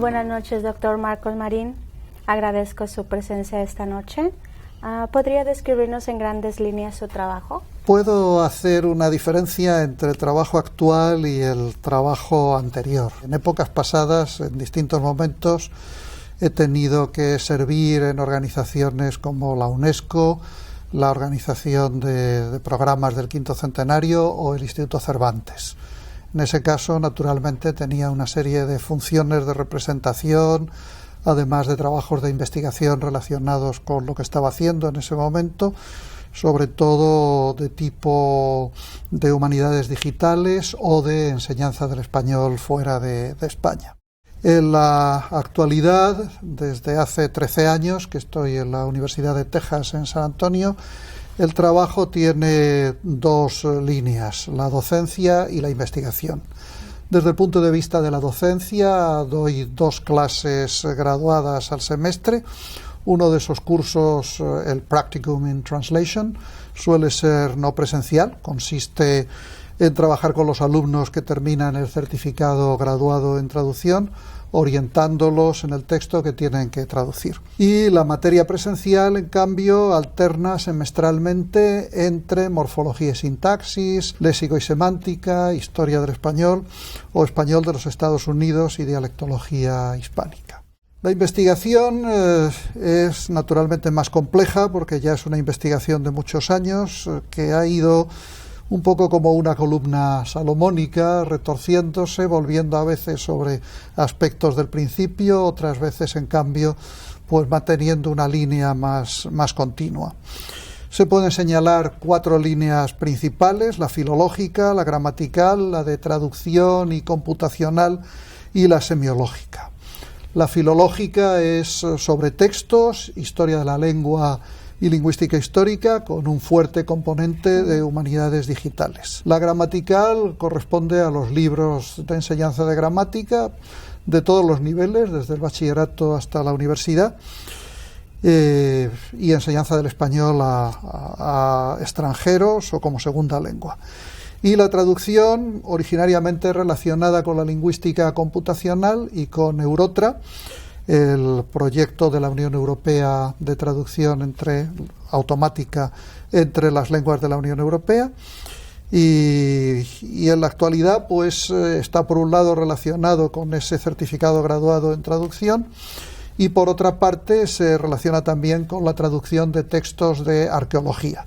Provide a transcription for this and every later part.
buenas noches, doctor Marcos Marín. Agradezco su presencia esta noche. ¿Podría describirnos en grandes líneas su trabajo? Puedo hacer una diferencia entre el trabajo actual y el trabajo anterior. En épocas pasadas, en distintos momentos, he tenido que servir en organizaciones como la UNESCO, la Organización de Programas del Quinto Centenario o el Instituto Cervantes. En ese caso, naturalmente, tenía una serie de funciones de representación, además de trabajos de investigación relacionados con lo que estaba haciendo en ese momento, sobre todo de tipo de humanidades digitales o de enseñanza del español fuera de España. En la actualidad, desde hace 13 años que estoy en la Universidad de Texas en San Antonio, el trabajo tiene dos líneas, la docencia y la investigación. Desde el punto de vista de la docencia, doy 2 clases graduadas al semestre. Uno de esos cursos, el Practicum in Translation, suele ser no presencial, consiste en trabajar con los alumnos que terminan el certificado graduado en traducción, orientándolos en el texto que tienen que traducir. Y la materia presencial, en cambio, alterna semestralmente entre morfología y sintaxis, léxico y semántica, historia del español o español de los Estados Unidos y dialectología hispánica. La investigación es naturalmente más compleja porque ya es una investigación de muchos años que ha ido un poco como una columna salomónica, retorciéndose, volviendo a veces sobre aspectos del principio, otras veces, en cambio, pues manteniendo una línea más continua. Se pueden señalar 4 líneas principales: la filológica, la gramatical, la de traducción y computacional y la semiológica. La filológica es sobre textos, historia de la lengua y lingüística histórica, con un fuerte componente de humanidades digitales. La gramatical corresponde a los libros de enseñanza de gramática de todos los niveles, desde el bachillerato hasta la universidad, y enseñanza del español a extranjeros o como segunda lengua. Y la traducción, originariamente relacionada con la lingüística computacional y con Eurotra, el proyecto de la Unión Europea de traducción automática entre las lenguas de la Unión Europea, y en la actualidad pues está por un lado relacionado con ese certificado graduado en traducción y por otra parte se relaciona también con la traducción de textos de arqueología.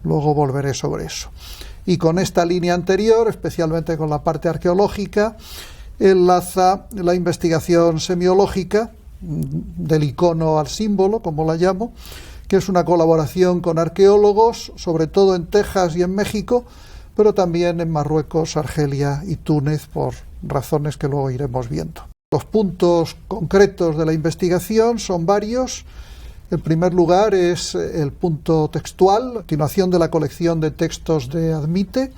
Luego volveré sobre eso. Y con esta línea anterior, especialmente con la parte arqueológica, enlaza la investigación semiológica, del icono al símbolo, como la llamo, que es una colaboración con arqueólogos, sobre todo en Texas y en México, pero también en Marruecos, Argelia y Túnez, por razones que luego iremos viendo. Los puntos concretos de la investigación son varios. En primer lugar es el punto textual, continuación de la colección de textos de Admite,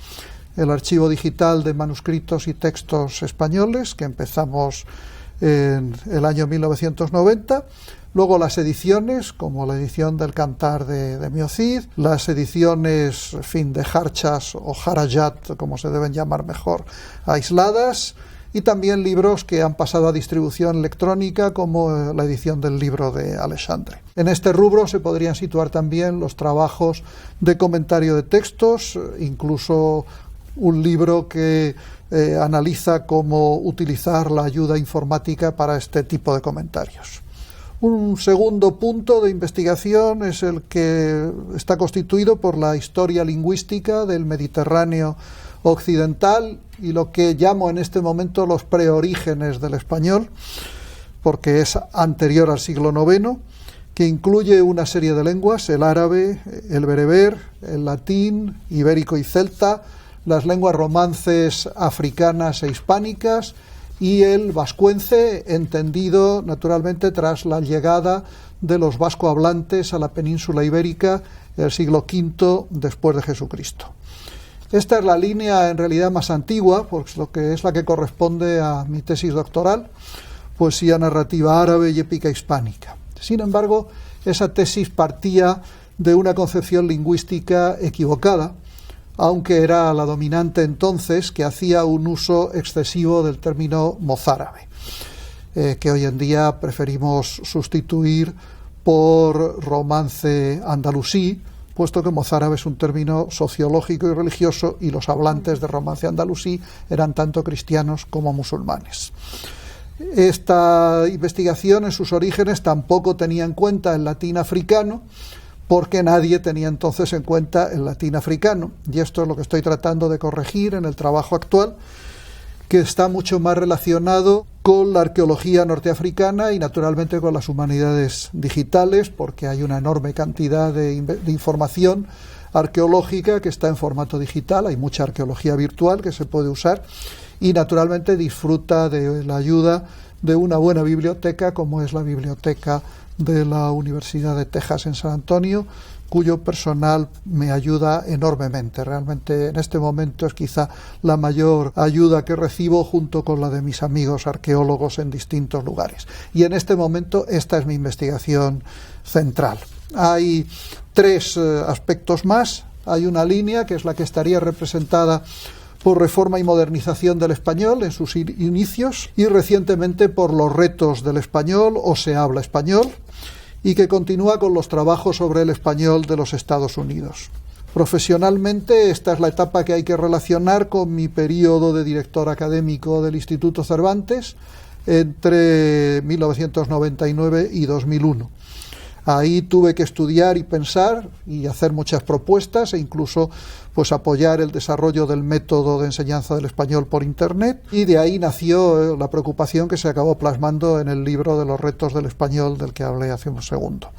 el archivo digital de manuscritos y textos españoles, que empezamos en el año 1990, luego las ediciones, como la edición del Cantar de Miocid, las ediciones, de Harchas o Harajat, como se deben llamar mejor, aisladas, y también libros que han pasado a distribución electrónica, como la edición del libro de Alexandre. En este rubro se podrían situar también los trabajos de comentario de textos, incluso un libro que analiza cómo utilizar la ayuda informática para este tipo de comentarios. Un segundo punto de investigación es el que está constituido por la historia lingüística del Mediterráneo occidental y lo que llamo en este momento los preorígenes del español, porque es anterior al siglo IX, que incluye una serie de lenguas: el árabe, el bereber, el latín, ibérico y celta, las lenguas romances africanas e hispánicas y el vascuence, entendido naturalmente tras la llegada de los vascohablantes a la península ibérica en el siglo V después de Jesucristo. Esta es la línea en realidad más antigua, pues lo que es la que corresponde a mi tesis doctoral, poesía narrativa árabe y épica hispánica. Sin embargo, esa tesis partía de una concepción lingüística equivocada, aunque era la dominante entonces, que hacía un uso excesivo del término mozárabe. que hoy en día preferimos sustituir por romance andalusí, puesto que mozárabe es un término sociológico y religioso y los hablantes de romance andalusí eran tanto cristianos como musulmanes. Esta investigación en sus orígenes tampoco tenía en cuenta el latín africano, porque nadie tenía entonces en cuenta el latín africano, y esto es lo que estoy tratando de corregir en el trabajo actual, que está mucho más relacionado con la arqueología norteafricana y naturalmente con las humanidades digitales, porque hay una enorme cantidad de información arqueológica que está en formato digital, hay mucha arqueología virtual que se puede usar y naturalmente disfruta de la ayuda de una buena biblioteca como es la biblioteca de la Universidad de Texas en San Antonio, cuyo personal me ayuda enormemente. Realmente en este momento es quizá la mayor ayuda que recibo junto con la de mis amigos arqueólogos en distintos lugares. Y en este momento esta es mi investigación central. Hay tres aspectos más. Hay una línea que es la que estaría representada por reforma y modernización del español en sus inicios y recientemente por los retos del español o se habla español, y que continúa con los trabajos sobre el español de los Estados Unidos. Profesionalmente, esta es la etapa que hay que relacionar con mi periodo de director académico del Instituto Cervantes entre 1999 y 2001. Ahí tuve que estudiar y pensar y hacer muchas propuestas e incluso pues apoyar el desarrollo del método de enseñanza del español por Internet, y de ahí nació la preocupación que se acabó plasmando en el libro de los retos del español del que hablé hace un segundo.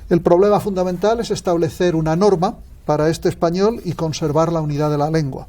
El problema fundamental es establecer una norma para este español y conservar la unidad de la lengua.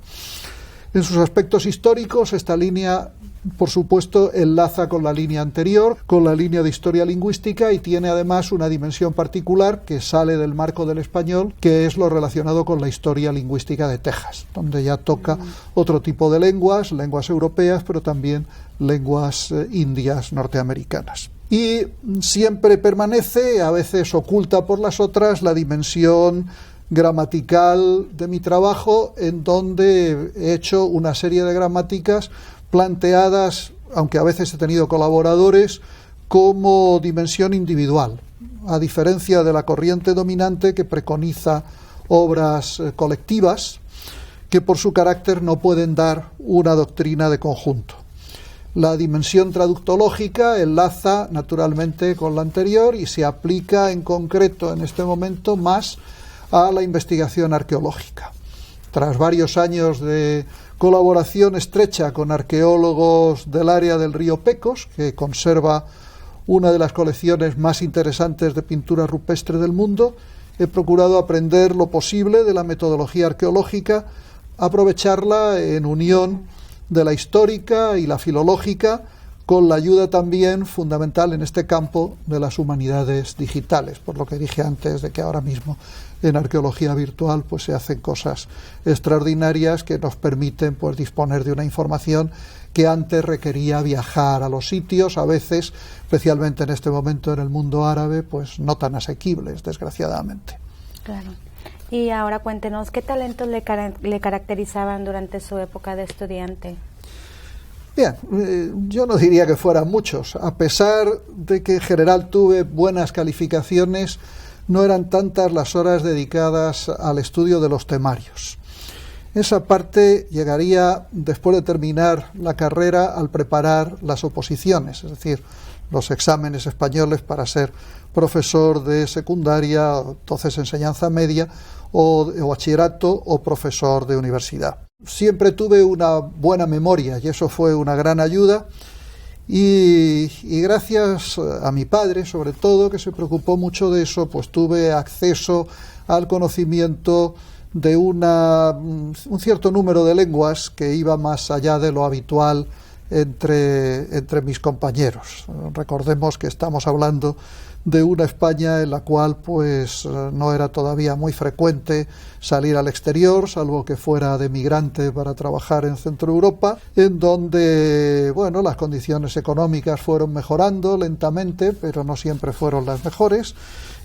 En sus aspectos históricos, esta línea, por supuesto, enlaza con la línea anterior, con la línea de historia lingüística, y tiene además una dimensión particular que sale del marco del español, que es lo relacionado con la historia lingüística de Texas, donde ya toca otro tipo de lenguas europeas, pero también lenguas indias norteamericanas. Y siempre permanece, a veces oculta por las otras, la dimensión gramatical de mi trabajo, en donde he hecho una serie de gramáticas planteadas, aunque a veces he tenido colaboradores, como dimensión individual, a diferencia de la corriente dominante que preconiza obras colectivas que por su carácter no pueden dar una doctrina de conjunto. La dimensión traductológica enlaza naturalmente con la anterior y se aplica en concreto en este momento más a la investigación arqueológica. Tras varios años de colaboración estrecha con arqueólogos del área del río Pecos, que conserva una de las colecciones más interesantes de pintura rupestre del mundo, he procurado aprender lo posible de la metodología arqueológica, aprovecharla en unión de la histórica y la filológica, con la ayuda también fundamental en este campo de las humanidades digitales, por lo que dije antes de que ahora mismo en arqueología virtual pues se hacen cosas extraordinarias que nos permiten pues disponer de una información que antes requería viajar a los sitios, a veces, especialmente en este momento en el mundo árabe, pues no tan asequibles, desgraciadamente. Claro. Y ahora cuéntenos, ¿qué talentos le caracterizaban durante su época de estudiante? Bien, yo no diría que fueran muchos. A pesar de que en general tuve buenas calificaciones, no eran tantas las horas dedicadas al estudio de los temarios. Esa parte llegaría después de terminar la carrera al preparar las oposiciones, es decir, los exámenes españoles para ser profesor de secundaria, entonces enseñanza media, o bachillerato o profesor de universidad. Siempre tuve una buena memoria y eso fue una gran ayuda, y gracias a mi padre, sobre todo, que se preocupó mucho de eso, pues tuve acceso al conocimiento de un cierto número de lenguas que iba más allá de lo habitual entre mis compañeros. Recordemos que estamos hablando de una España en la cual pues no era todavía muy frecuente salir al exterior, salvo que fuera de migrante para trabajar en Centro Europa, en donde bueno, las condiciones económicas fueron mejorando lentamente, pero no siempre fueron las mejores,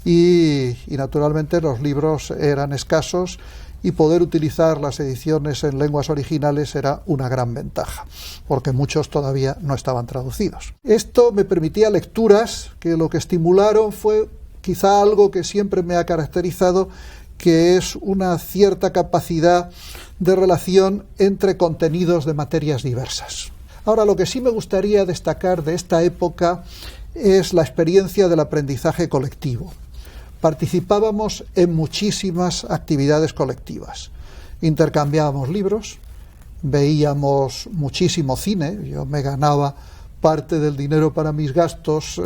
y naturalmente los libros eran escasos y poder utilizar las ediciones en lenguas originales era una gran ventaja, porque muchos todavía no estaban traducidos. Esto me permitía lecturas que lo que estimularon fue quizá algo que siempre me ha caracterizado, que es una cierta capacidad de relación entre contenidos de materias diversas. Ahora, lo que sí me gustaría destacar de esta época es la experiencia del aprendizaje colectivo. Participábamos en muchísimas actividades colectivas. Intercambiábamos libros, veíamos muchísimo cine. Yo me ganaba parte del dinero para mis gastos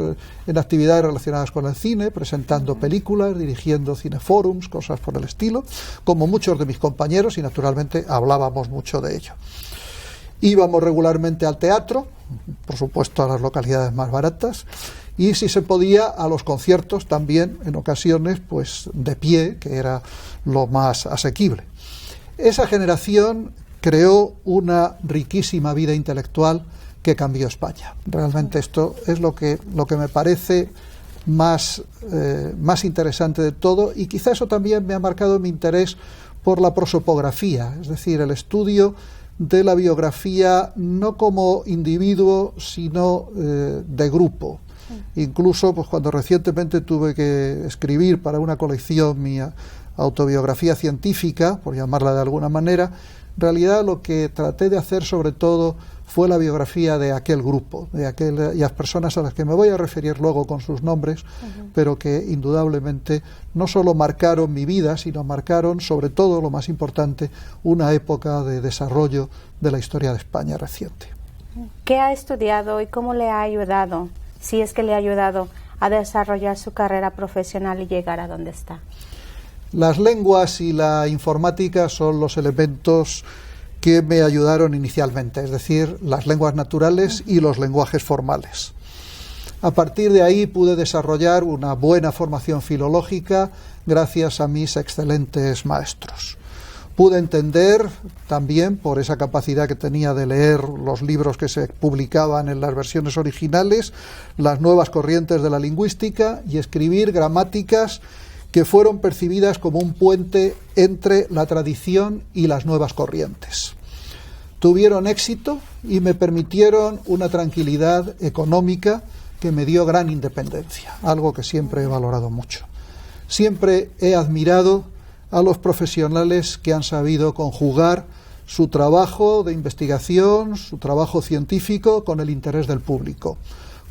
en actividades relacionadas con el cine, presentando películas, dirigiendo cinefórums, cosas por el estilo, como muchos de mis compañeros, y naturalmente hablábamos mucho de ello. Íbamos regularmente al teatro, por supuesto a las localidades más baratas, y si se podía a los conciertos también, en ocasiones, pues de pie, que era lo más asequible. Esa generación creó una riquísima vida intelectual que cambió España. Realmente esto es lo que me parece más interesante de todo, y quizá eso también me ha marcado mi interés por la prosopografía, es decir, el estudio de la biografía no como individuo, sino de grupo. Incluso pues, cuando recientemente tuve que escribir para una colección mi autobiografía científica, por llamarla de alguna manera, en realidad lo que traté de hacer sobre todo fue la biografía de aquel grupo, de aquellas personas a las que me voy a referir luego con sus nombres, pero que indudablemente no solo marcaron mi vida, sino marcaron, sobre todo, lo más importante, una época de desarrollo de la historia de España reciente. ¿Qué ha estudiado y cómo le ha ayudado, si es que le ha ayudado, a desarrollar su carrera profesional y llegar a donde está? Las lenguas y la informática son los elementos que me ayudaron inicialmente, es decir, las lenguas naturales y los lenguajes formales. A partir de ahí pude desarrollar una buena formación filológica gracias a mis excelentes maestros. Pude entender también, por esa capacidad que tenía de leer los libros que se publicaban en las versiones originales, las nuevas corrientes de la lingüística y escribir gramáticas que fueron percibidas como un puente entre la tradición y las nuevas corrientes. Tuvieron éxito y me permitieron una tranquilidad económica que me dio gran independencia, algo que siempre he valorado mucho. Siempre he admirado a los profesionales que han sabido conjugar su trabajo de investigación, su trabajo científico con el interés del público,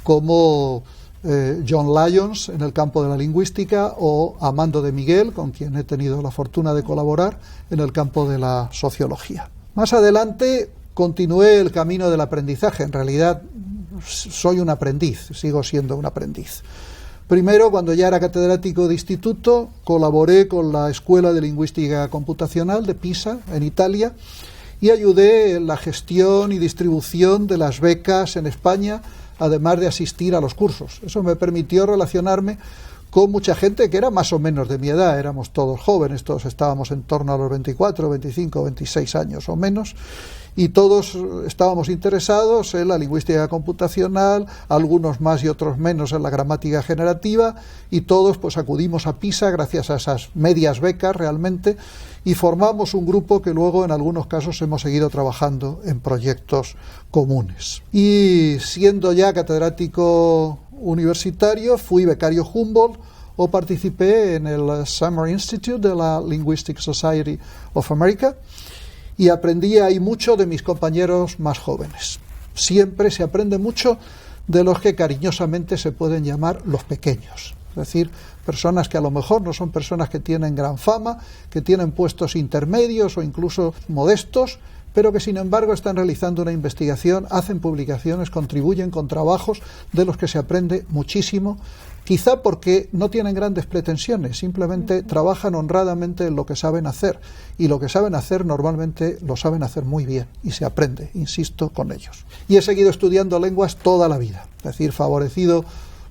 como John Lyons en el campo de la lingüística o Amando de Miguel, con quien he tenido la fortuna de colaborar en el campo de la sociología. Más adelante continué el camino del aprendizaje. En realidad soy un aprendiz, sigo siendo un aprendiz. Primero, cuando ya era catedrático de instituto, colaboré con la Escuela de Lingüística Computacional de Pisa, en Italia, y ayudé en la gestión y distribución de las becas en España, además de asistir a los cursos. Eso me permitió relacionarme con mucha gente que era más o menos de mi edad, éramos todos jóvenes, todos estábamos en torno a los 24, 25, 26 años o menos, y todos estábamos interesados en la lingüística computacional, algunos más y otros menos en la gramática generativa, y todos pues acudimos a Pisa gracias a esas medias becas realmente, y formamos un grupo que luego en algunos casos hemos seguido trabajando en proyectos comunes. Y siendo ya catedrático universitario, fui becario Humboldt o participé en el Summer Institute de la Linguistic Society of America y aprendí ahí mucho de mis compañeros más jóvenes. Siempre se aprende mucho de los que cariñosamente se pueden llamar los pequeños, es decir, personas que a lo mejor no son personas que tienen gran fama, que tienen puestos intermedios o incluso modestos, pero que sin embargo están realizando una investigación, hacen publicaciones, contribuyen con trabajos de los que se aprende muchísimo, quizá porque no tienen grandes pretensiones, simplemente trabajan honradamente en lo que saben hacer, y lo que saben hacer normalmente lo saben hacer muy bien, y se aprende, insisto, con ellos. Y he seguido estudiando lenguas toda la vida, es decir, favorecido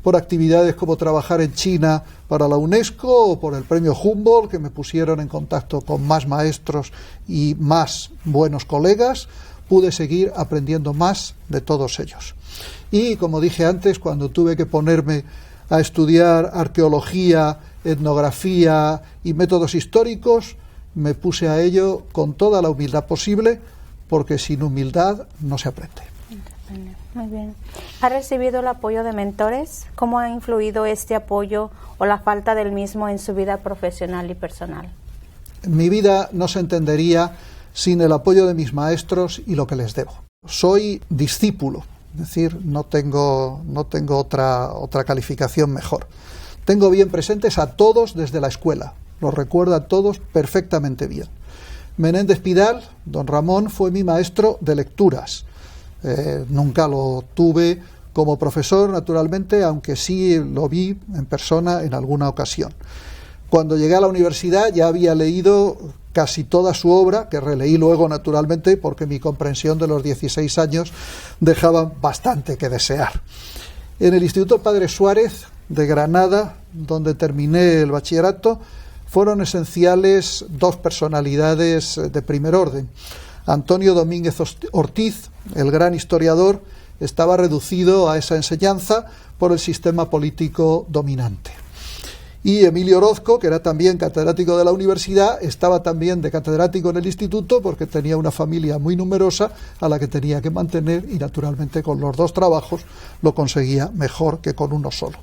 por actividades como trabajar en China para la UNESCO o por el premio Humboldt, que me pusieron en contacto con más maestros y más buenos colegas, pude seguir aprendiendo más de todos ellos. Y como dije antes, cuando tuve que ponerme a estudiar arqueología, etnografía y métodos históricos, me puse a ello con toda la humildad posible, porque sin humildad no se aprende. Muy bien. ¿Ha recibido el apoyo de mentores? ¿Cómo ha influido este apoyo o la falta del mismo en su vida profesional y personal? Mi vida no se entendería sin el apoyo de mis maestros y lo que les debo. Soy discípulo, es decir, no tengo otra calificación mejor. Tengo bien presentes a todos desde la escuela, los recuerdo a todos perfectamente bien. Menéndez Pidal, don Ramón, fue mi maestro de lecturas. Nunca lo tuve como profesor, naturalmente, aunque sí lo vi en persona en alguna ocasión. Cuando llegué a la universidad ya había leído casi toda su obra, que releí luego, naturalmente, porque mi comprensión de los 16 años dejaba bastante que desear. En el Instituto Padre Suárez de Granada, donde terminé el bachillerato, fueron esenciales dos personalidades de primer orden. Antonio Domínguez Ortiz, el gran historiador, estaba reducido a esa enseñanza por el sistema político dominante. Y Emilio Orozco, que era también catedrático de la universidad, estaba también de catedrático en el instituto porque tenía una familia muy numerosa a la que tenía que mantener y naturalmente con los dos trabajos lo conseguía mejor que con uno solo.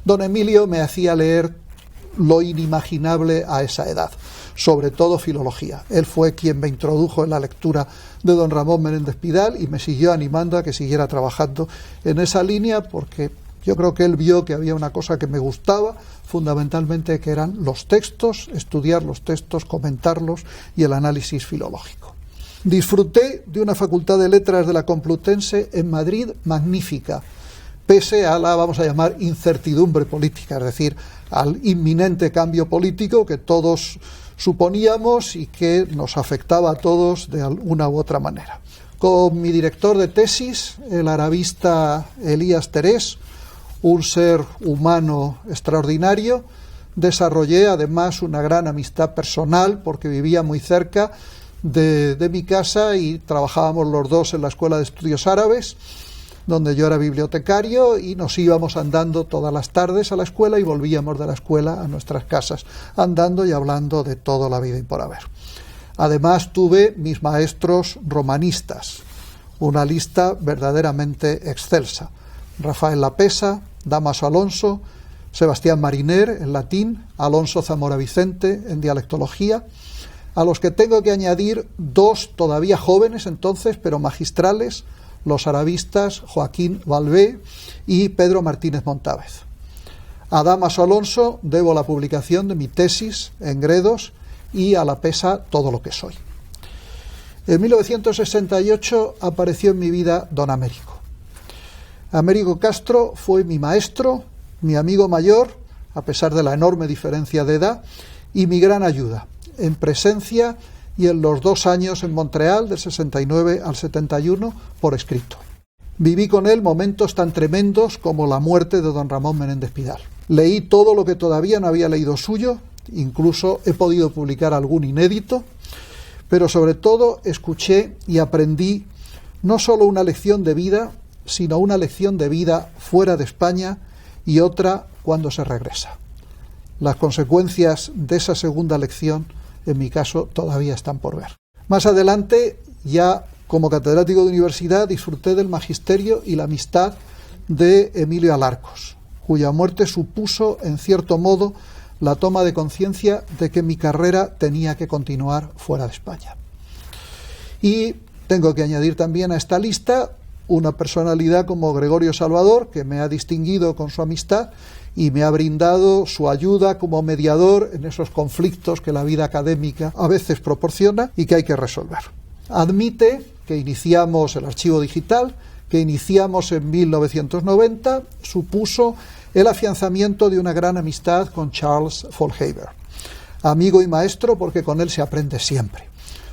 Don Emilio me hacía leer lo inimaginable a esa edad, sobre todo filología. Él fue quien me introdujo en la lectura de don Ramón Menéndez Pidal y me siguió animando a que siguiera trabajando en esa línea, porque yo creo que él vio que había una cosa que me gustaba, fundamentalmente, que eran los textos, estudiar los textos, comentarlos y el análisis filológico. Disfruté de una Facultad de Letras de la Complutense en Madrid magnífica, pese a la, vamos a llamar, incertidumbre política, es decir, al inminente cambio político que todos suponíamos y que nos afectaba a todos de alguna u otra manera. Con mi director de tesis, el arabista Elías Terés, un ser humano extraordinario, desarrollé además una gran amistad personal porque vivía muy cerca de mi casa y trabajábamos los dos en la Escuela de Estudios Árabes, donde yo era bibliotecario, y nos íbamos andando todas las tardes a la escuela y volvíamos de la escuela a nuestras casas, andando y hablando de toda la vida y por haber. Además tuve mis maestros romanistas, una lista verdaderamente excelsa: Rafael Lapesa, Dámaso Alonso, Sebastián Mariner en latín, Alonso Zamora Vicente en dialectología, a los que tengo que añadir dos todavía jóvenes entonces, pero magistrales, los arabistas Joaquín Valvé y Pedro Martínez Montávez. A Dámaso Alonso debo la publicación de mi tesis en Gredos y a Lapesa todo lo que soy. En 1968 apareció en mi vida don Américo. Américo Castro fue mi maestro, mi amigo mayor, a pesar de la enorme diferencia de edad, y mi gran ayuda, en presencia y en los 2 años en Montreal, del 69 al 71, por escrito. Viví con él momentos tan tremendos como la muerte de don Ramón Menéndez Pidal. Leí todo lo que todavía no había leído suyo, incluso he podido publicar algún inédito, pero sobre todo escuché y aprendí no solo una lección de vida, sino una lección de vida fuera de España y otra cuando se regresa. Las consecuencias de esa segunda lección, en mi caso, todavía están por ver. Más adelante, ya como catedrático de universidad, disfruté del magisterio y la amistad de Emilio Alarcos, cuya muerte supuso, en cierto modo, la toma de conciencia de que mi carrera tenía que continuar fuera de España. Y tengo que añadir también a esta lista una personalidad como Gregorio Salvador, que me ha distinguido con su amistad y me ha brindado su ayuda como mediador en esos conflictos que la vida académica a veces proporciona y que hay que resolver. Admite que iniciamos el archivo digital, que iniciamos en 1990, supuso el afianzamiento de una gran amistad con Charles Faulhaber, amigo y maestro porque con él se aprende siempre.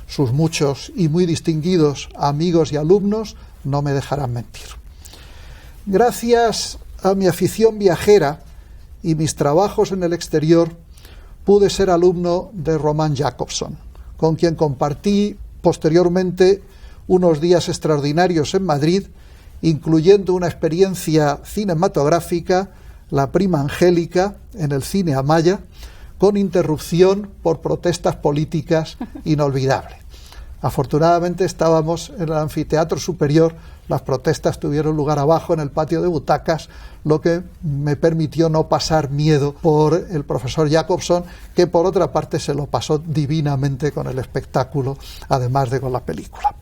Sus muchos y muy distinguidos amigos y alumnos no me dejarán mentir. Gracias a mi afición viajera y mis trabajos en el exterior, pude ser alumno de Román Jacobson, con quien compartí posteriormente unos días extraordinarios en Madrid, incluyendo una experiencia cinematográfica, La prima Angélica, en el cine Amaya, con interrupción por protestas políticas inolvidables. Afortunadamente estábamos en el anfiteatro superior, las protestas tuvieron lugar abajo en el patio de butacas, lo que me permitió no pasar miedo por el profesor Jacobson, que por otra parte se lo pasó divinamente con el espectáculo, además de con la película.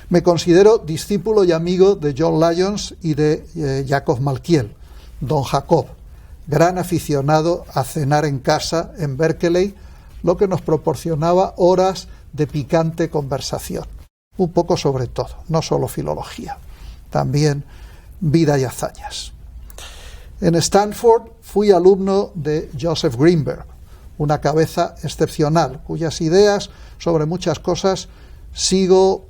Me considero discípulo y amigo de John Lyons y de Jacob Malkiel, don Jacob, gran aficionado a cenar en casa en Berkeley, lo que nos proporcionaba horas de picante conversación, un poco sobre todo, no solo filología, también vida y hazañas. En Stanford fui alumno de Joseph Greenberg, una cabeza excepcional, cuyas ideas sobre muchas cosas sigo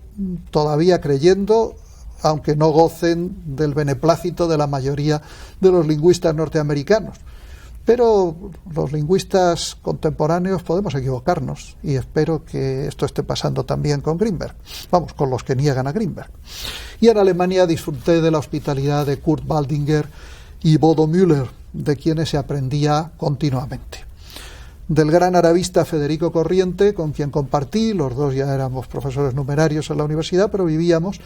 todavía creyendo, aunque no gocen del beneplácito de la mayoría de los lingüistas norteamericanos. Pero los lingüistas contemporáneos podemos equivocarnos, y espero que esto esté pasando también con Greenberg, vamos, con los que niegan a Greenberg. Y en Alemania disfruté de la hospitalidad de Kurt Baldinger y Bodo Müller, de quienes se aprendía continuamente. Del gran arabista Federico Corriente, con quien compartí, los dos ya éramos profesores numerarios en la universidad, pero vivíamos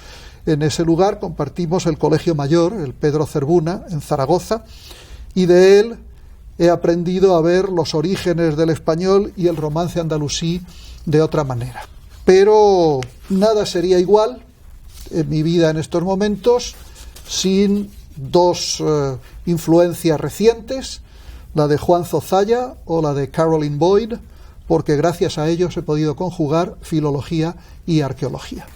en ese lugar, compartimos el Colegio Mayor, el Pedro Zerbuna, en Zaragoza, y de él he aprendido a ver los orígenes del español y el romance andalusí de otra manera. Pero nada sería igual en mi vida en estos momentos sin dos influencias recientes, la de Juan Zozaya o la de Caroline Boyd, porque gracias a ellos he podido conjugar filología y arqueología.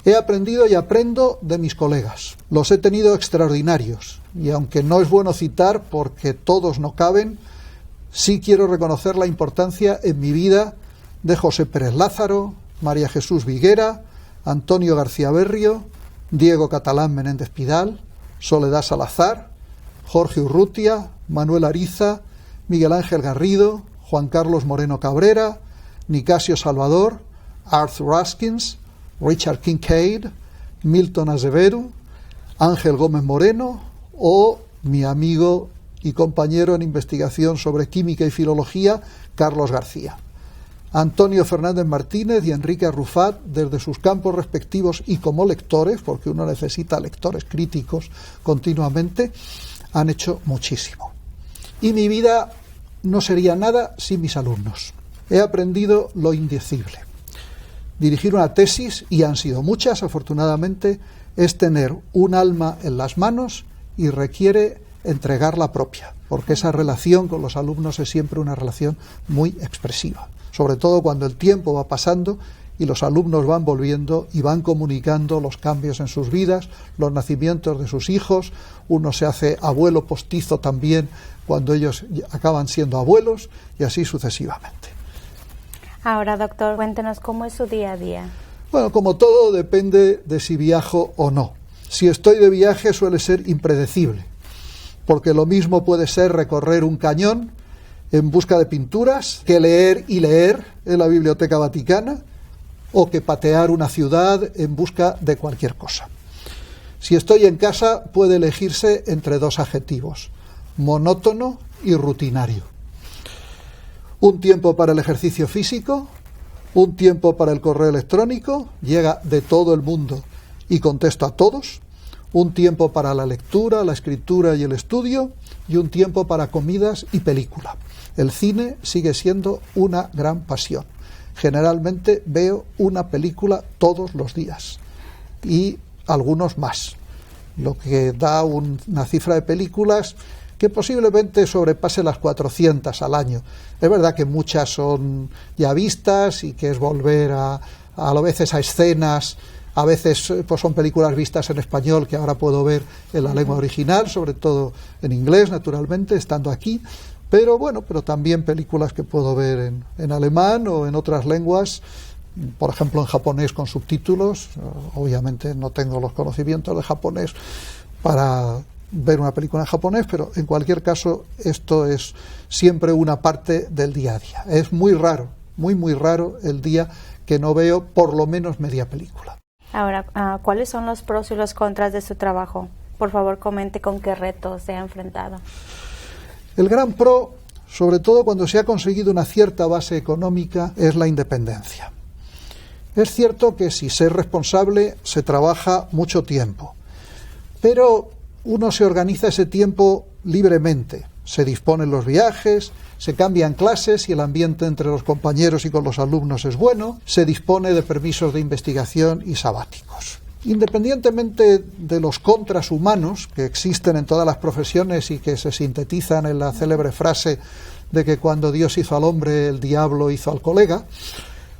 He aprendido y aprendo de mis colegas. Los he tenido extraordinarios, y aunque no es bueno citar porque todos no caben, sí quiero reconocer la importancia en mi vida de José Pérez Lázaro, María Jesús Viguera, Antonio García Berrio, Diego Catalán Menéndez Pidal, Soledad Salazar, Jorge Urrutia, Manuel Ariza, Miguel Ángel Garrido, Juan Carlos Moreno Cabrera, Nicasio Salvador, Arthur Askins, Richard Kincaid, Milton Azevedo, Ángel Gómez Moreno o mi amigo y compañero en investigación sobre química y filología, Carlos García. Antonio Fernández Martínez y Enrique Arrufat, desde sus campos respectivos y como lectores, porque uno necesita lectores críticos continuamente, han hecho muchísimo. Y mi vida no sería nada sin mis alumnos. He aprendido lo indecible. Dirigir una tesis, y han sido muchas, afortunadamente, es tener un alma en las manos y requiere entregar la propia, porque esa relación con los alumnos es siempre una relación muy expresiva, sobre todo cuando el tiempo va pasando y los alumnos van volviendo y van comunicando los cambios en sus vidas, los nacimientos de sus hijos. Uno se hace abuelo postizo también cuando ellos acaban siendo abuelos, y así sucesivamente. Ahora, doctor, cuéntenos cómo es su día a día. Bueno, como todo, depende de si viajo o no. Si estoy de viaje suele ser impredecible, porque lo mismo puede ser recorrer un cañón en busca de pinturas que leer y leer en la Biblioteca Vaticana, o que patear una ciudad en busca de cualquier cosa. Si estoy en casa puede elegirse entre dos adjetivos: monótono y rutinario. Un tiempo para el ejercicio físico, un tiempo para el correo electrónico, llega de todo el mundo y contesto a todos, un tiempo para la lectura, la escritura y el estudio, y un tiempo para comidas y película. El cine sigue siendo una gran pasión. Generalmente veo una película todos los días y algunos más, lo que da una cifra de películas que posiblemente sobrepase las 400 al año. Es verdad que muchas son ya vistas y que es volver a veces a escenas, a veces pues son películas vistas en español que ahora puedo ver en la lengua original, sobre todo en inglés, naturalmente, estando aquí. Pero bueno, pero también películas que puedo ver en alemán o en otras lenguas, por ejemplo en japonés con subtítulos. Obviamente no tengo los conocimientos de japonés para ver una película en japonés, pero en cualquier caso esto es siempre una parte del día a día. Es muy raro, muy raro el día que no veo por lo menos media película. Ahora, ¿cuáles son los pros y los contras de su trabajo? Por favor, comente con qué retos se ha enfrentado. El gran pro sobre todo cuando se ha conseguido una cierta base económica, es la independencia. Es cierto que si ser responsable se trabaja mucho tiempo, pero uno se organiza ese tiempo libremente, se disponen los viajes, se cambian clases y el ambiente entre los compañeros y con los alumnos es bueno, se dispone de permisos de investigación y sabáticos. Independientemente de los contras humanos que existen en todas las profesiones y que se sintetizan en la célebre frase de que cuando Dios hizo al hombre, el diablo hizo al colega,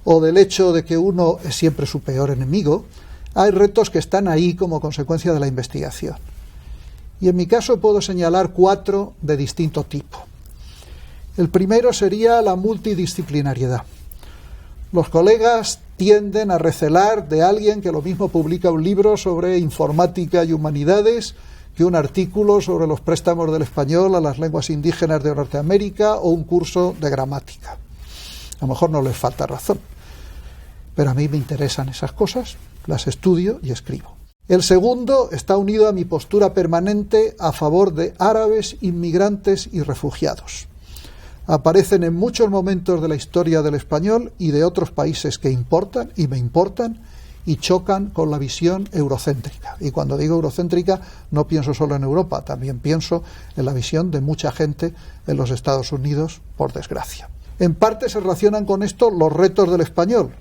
o del hecho de que uno es siempre su peor enemigo, hay retos que están ahí como consecuencia de la investigación. Y en mi caso puedo señalar 4 de distinto tipo. El primero sería la multidisciplinariedad. Los colegas tienden a recelar de alguien que lo mismo publica un libro sobre informática y humanidades que un artículo sobre los préstamos del español a las lenguas indígenas de Norteamérica o un curso de gramática. A lo mejor no les falta razón, pero a mí me interesan esas cosas, las estudio y escribo. El segundo está unido a mi postura permanente a favor de árabes, inmigrantes y refugiados. Aparecen en muchos momentos de la historia del español y de otros países que importan y me importan y chocan con la visión eurocéntrica. Y cuando digo eurocéntrica no pienso solo en Europa, también pienso en la visión de mucha gente en los Estados Unidos, por desgracia. En parte se relacionan con esto los retos del español,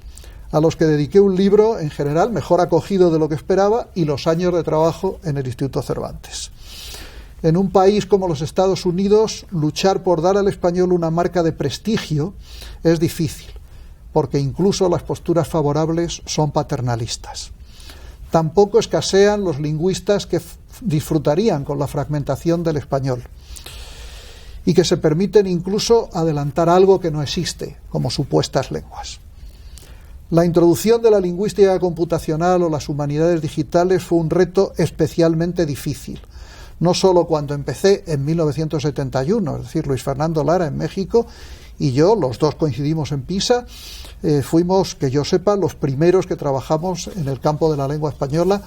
a los que dediqué un libro, en general, mejor acogido de lo que esperaba, y los años de trabajo en el Instituto Cervantes. En un país como los Estados Unidos, luchar por dar al español una marca de prestigio es difícil, porque incluso las posturas favorables son paternalistas. Tampoco escasean los lingüistas que disfrutarían con la fragmentación del español y que se permiten incluso adelantar algo que no existe, como supuestas lenguas. La introducción de la lingüística computacional o las humanidades digitales fue un reto especialmente difícil. No solo cuando empecé en 1971, es decir, Luis Fernando Lara en México y yo, los dos coincidimos en Pisa, fuimos, que yo sepa, los primeros que trabajamos en el campo de la lengua española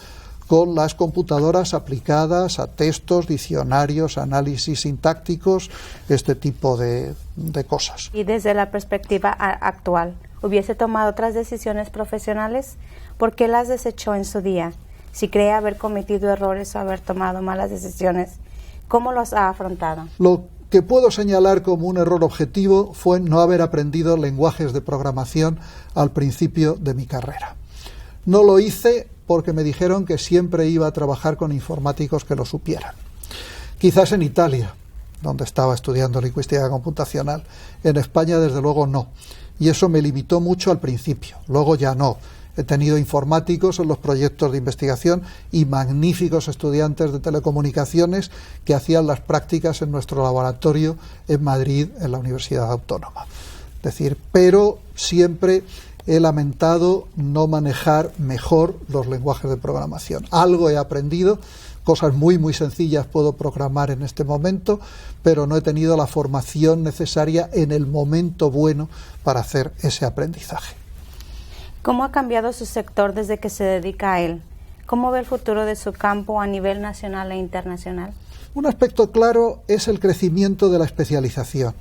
con las computadoras aplicadas a textos, diccionarios, análisis sintácticos, este tipo de cosas. Y desde la perspectiva actual, ¿hubiese tomado otras decisiones profesionales? ¿Por qué las desechó en su día? Si cree haber cometido errores o haber tomado malas decisiones, ¿cómo los ha afrontado? Lo que puedo señalar como un error objetivo fue no haber aprendido lenguajes de programación al principio de mi carrera. No lo hice porque me dijeron que siempre iba a trabajar con informáticos que lo supieran. Quizás en Italia, donde estaba estudiando lingüística computacional. En España, desde luego, no. Y eso me limitó mucho al principio. Luego ya no. He tenido informáticos en los proyectos de investigación y magníficos estudiantes de telecomunicaciones que hacían las prácticas en nuestro laboratorio en Madrid, en la Universidad Autónoma. Es decir, pero siempre he lamentado no manejar mejor los lenguajes de programación. Algo he aprendido, cosas muy sencillas puedo programar en este momento, pero no he tenido la formación necesaria en el momento bueno para hacer ese aprendizaje. ¿Cómo ha cambiado su sector desde que se dedica a él? ¿Cómo ve el futuro de su campo a nivel nacional e internacional? Un aspecto claro es el crecimiento de la especialización.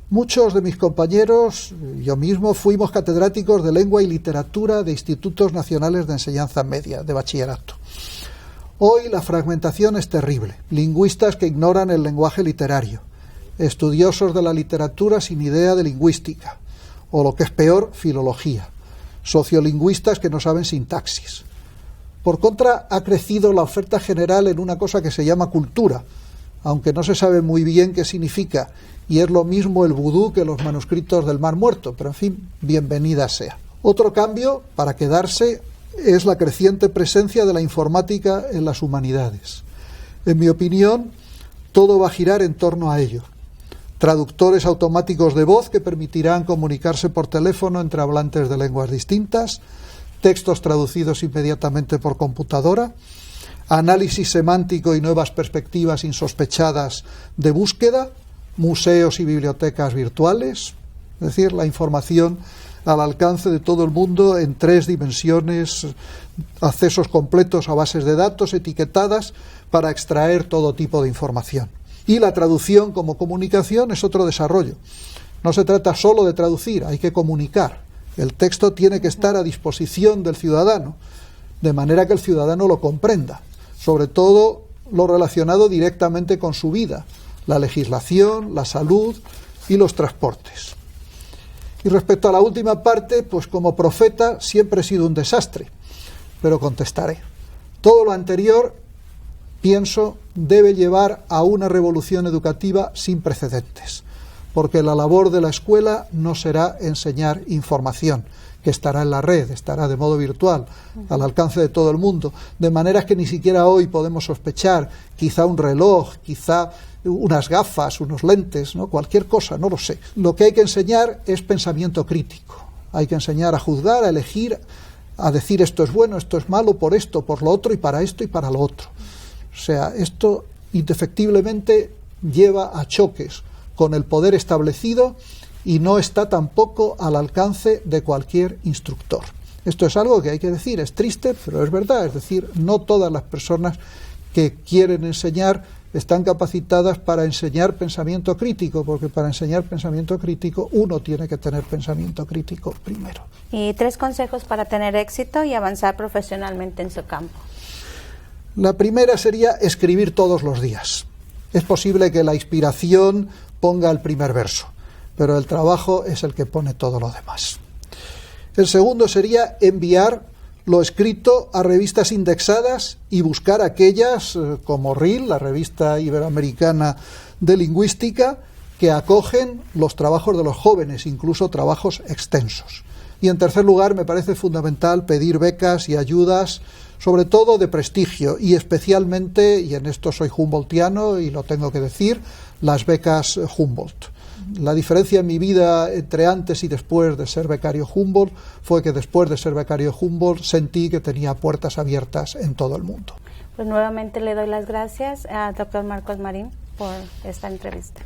Muchos de mis compañeros, yo mismo, fuimos catedráticos de lengua y literatura de institutos nacionales de enseñanza media, de bachillerato. Hoy la fragmentación es terrible. Lingüistas que ignoran el lenguaje literario, estudiosos de la literatura sin idea de lingüística, o lo que es peor, filología, sociolingüistas que no saben sintaxis. Por contra, ha crecido la oferta general en una cosa que se llama cultura, aunque no se sabe muy bien qué significa, y es lo mismo el vudú que los manuscritos del Mar Muerto, pero en fin, bienvenida sea. Otro cambio, para quedarse, es la creciente presencia de la informática en las humanidades. En mi opinión, todo va a girar en torno a ello. Traductores automáticos de voz que permitirán comunicarse por teléfono entre hablantes de lenguas distintas, textos traducidos inmediatamente por computadora, análisis semántico y nuevas perspectivas insospechadas de búsqueda, museos y bibliotecas virtuales, es decir, la información al alcance de todo el mundo en 3 dimensiones, accesos completos a bases de datos etiquetadas para extraer todo tipo de información. Y la traducción como comunicación es otro desarrollo. No se trata solo de traducir, hay que comunicar. El texto tiene que estar a disposición del ciudadano, de manera que el ciudadano lo comprenda, sobre todo lo relacionado directamente con su vida, la legislación, la salud y los transportes. Y respecto a la última parte, pues como profeta siempre he sido un desastre, pero contestaré. Todo lo anterior, pienso, debe llevar a una revolución educativa sin precedentes, porque la labor de la escuela no será enseñar información, que estará en la red, estará de modo virtual, al alcance de todo el mundo, de manera que ni siquiera hoy podemos sospechar, quizá un reloj, quizá unas gafas, unos lentes, ¿no? Cualquier cosa, no lo sé. Lo que hay que enseñar es pensamiento crítico, hay que enseñar a juzgar, a elegir, a decir esto es bueno, esto es malo, por esto, por lo otro, y para esto y para lo otro. O sea, esto indefectiblemente lleva a choques con el poder establecido y no está tampoco al alcance de cualquier instructor. Esto es algo que hay que decir, es triste, pero es verdad, es decir, no todas las personas que quieren enseñar están capacitadas para enseñar pensamiento crítico, porque para enseñar pensamiento crítico uno tiene que tener pensamiento crítico primero. Y 3 consejos para tener éxito y avanzar profesionalmente en su campo. La primera sería escribir todos los días. Es posible que la inspiración ponga el primer verso, pero el trabajo es el que pone todo lo demás. El segundo sería enviar lo escrito a revistas indexadas y buscar aquellas como RIL, la revista iberoamericana de lingüística, que acogen los trabajos de los jóvenes, incluso trabajos extensos. Y en tercer lugar, me parece fundamental pedir becas y ayudas, sobre todo de prestigio, y especialmente, y en esto soy humboldtiano y lo tengo que decir, las becas Humboldt. La diferencia en mi vida entre antes y después de ser becario Humboldt fue que después de ser becario Humboldt sentí que tenía puertas abiertas en todo el mundo. Pues nuevamente le doy las gracias a Dr. Marcos Marín por esta entrevista.